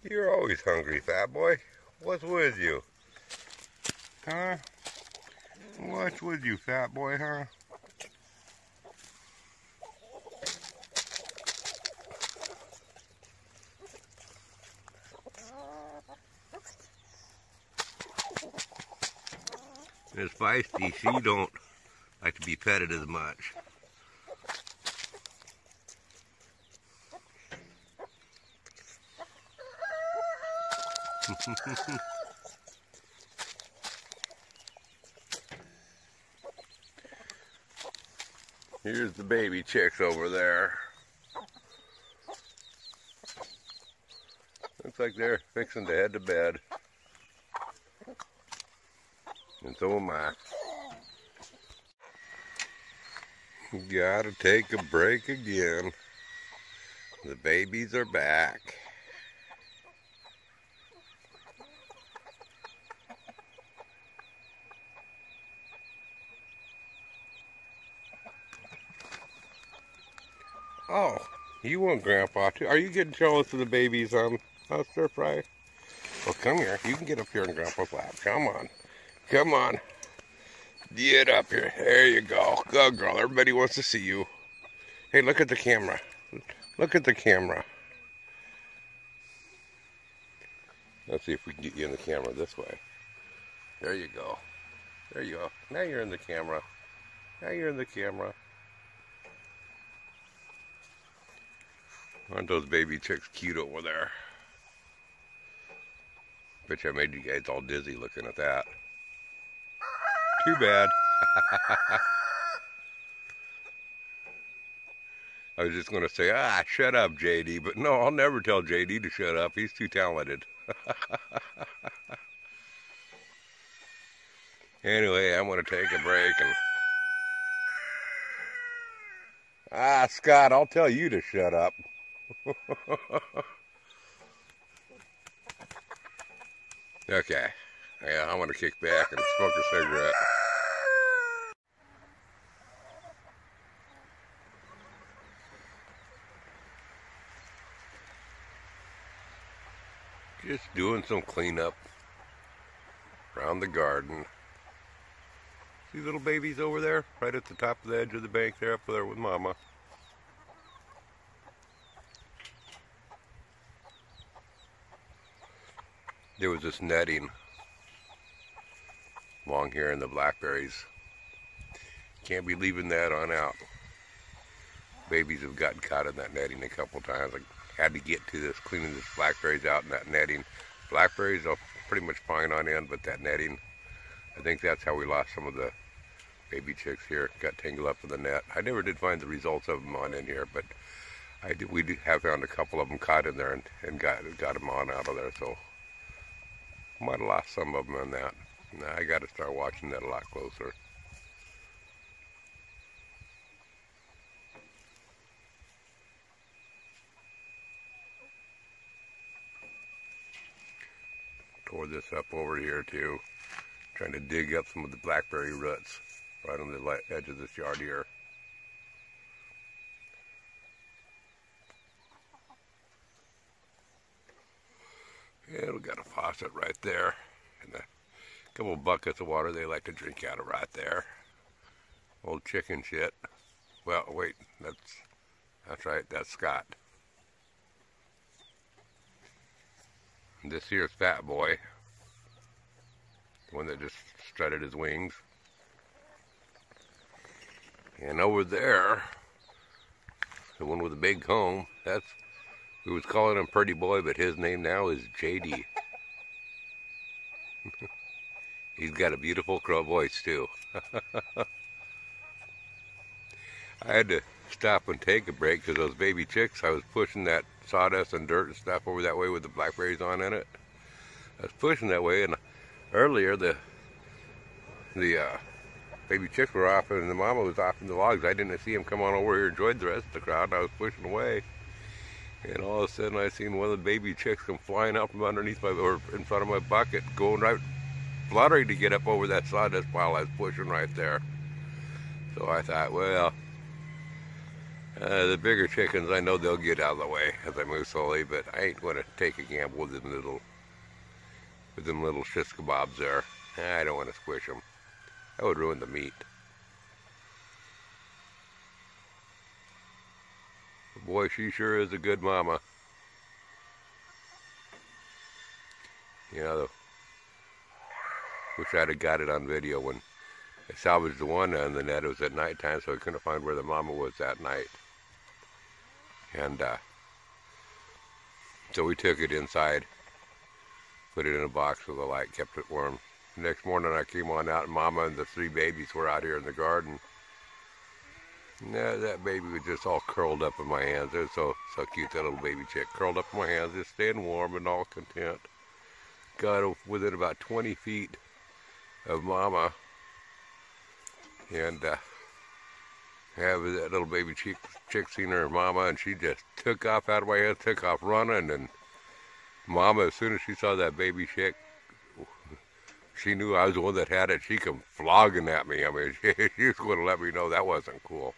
You're always hungry, fat boy. What's with you? Huh? What's with you, fat boy, huh? Miss Feisty, she don't like to be petted as much. Here's the baby chicks over there. Looks like they're fixing to head to bed. And so am I. Gotta take a break again. The babies are back. Oh, you want Grandpa too? Are you getting jealous of the babies on stir fry? Well, come here. You can get up here in Grandpa's lap. Come on. Come on. Get up here. There you go. Good girl. Everybody wants to see you. Hey, look at the camera. Look at the camera. Let's see if we can get you in the camera this way. There you go. There you go. Now you're in the camera. Now you're in the camera. Aren't those baby chicks cute over there? Bet you I made you guys all dizzy looking at that. Too bad. I was just going to say, shut up, JD. But no, I'll never tell JD to shut up. He's too talented. Anyway, I'm going to take a break and... Scott, I'll tell you to shut up. Okay. Yeah, I want to kick back and smoke a cigarette. Just doing some cleanup around the garden. See little babies over there? Right at the top of the edge of the bank there, up there with Mama. There was this netting along here in the blackberries. Can't be leaving that on out. Babies have gotten caught in that netting a couple times. I had to get to this, cleaning this blackberries out in that netting. Blackberries are pretty much fine on end, but that netting, I think that's how we lost some of the baby chicks here. Got tangled up in the net. I never did find the results of them on in here, but we have found a couple of them caught in there and got them on out of there. So might have lost some of them on that. Now I got to start watching that a lot closer. Tore this up over here too. Trying to dig up some of the blackberry roots right on the edge of this yard here. And we got a faucet right there, and a couple of buckets of water they like to drink out of right there. Old chicken shit. Well, wait, that's right, that's Scott. And this here's Fat Boy, the one that just strutted his wings. And over there, the one with the big comb, we was calling him Pretty Boy, but his name now is JD. He's got a beautiful crow voice too. I had to stop and take a break because those baby chicks, I was pushing that sawdust and dirt and stuff over that way with the blackberries on in it. I was pushing that way, and earlier the baby chicks were off and the mama was off in the logs. I didn't see him come on over here and join the rest of the crowd. I was pushing away. And all of a sudden I seen one of the baby chicks come flying out from underneath or in front of my bucket, going right, fluttering to get up over that sawdust pile I was pushing right there. So I thought, well, The bigger chickens, I know they'll get out of the way as I move slowly, but I ain't going to take a gamble with them little shish kebabs there. I don't want to squish them. That would ruin the meat. But boy, she sure is a good mama. You know, wish I'd have got it on video when I salvaged the one on the net. It was at nighttime, so I couldn't find where the mama was that night. And so we took it inside, put it in a box with a light, kept it warm. The next morning I came on out, and mama and the 3 babies were out here in the garden. That baby was just all curled up in my hands. It was so cute, that little baby chick, curled up in my hands, just staying warm and all content. Got within about 20 feet of mama, and have that little baby chick seen her mama, and she just took off out of my hands, took off running, and mama, as soon as she saw that baby chick, she knew I was the one that had it. She come flogging at me. I mean, she was going to let me know that wasn't cool.